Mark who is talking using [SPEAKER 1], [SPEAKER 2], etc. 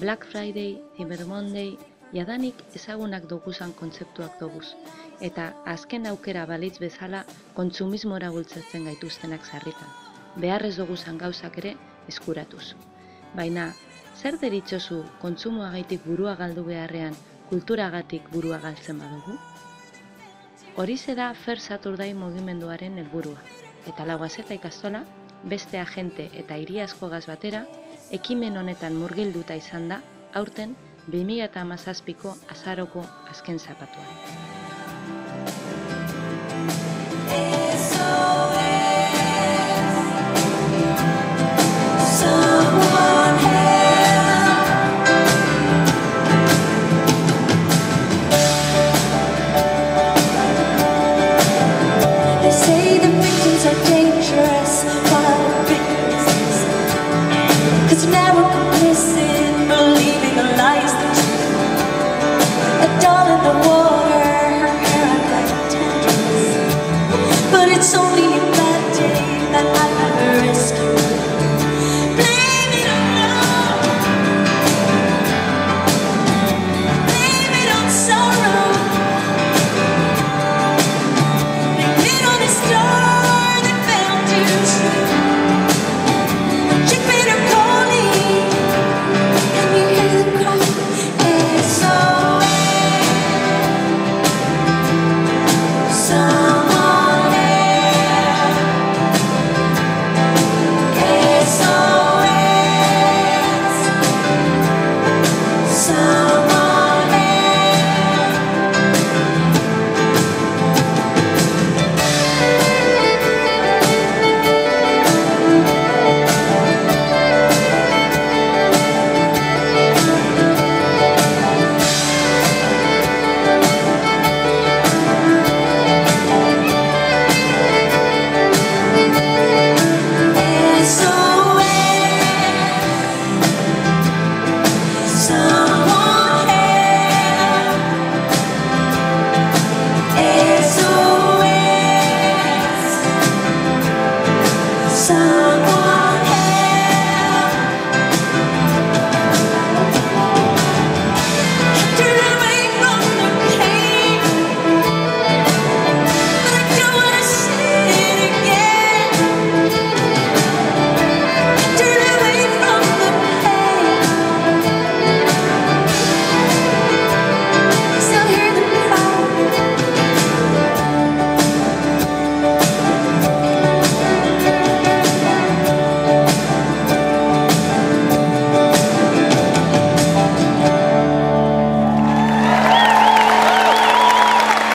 [SPEAKER 1] Black Friday, Cyber Monday, jadanik ezagunak doguzan kontzeptuak doguz, eta azken aukera balitz bezala kontsumismora bultzatzen gaituztenak sarritan, beharrez doguzan gauzak ere eskuratuz. Baina, zer deritzozu kontsumoagaitik burua galdu beharrean kulturagatik burua galtzen badugu? Horixe da Fair Saturday mugimenduaren helburua, eta Lau Gazeta ikastola, beste agente eta hiri askogaz batera, ekimen honetan murgilduta izan da, aurten 2017ko azaroko azken zapatuan.
[SPEAKER 2] Someone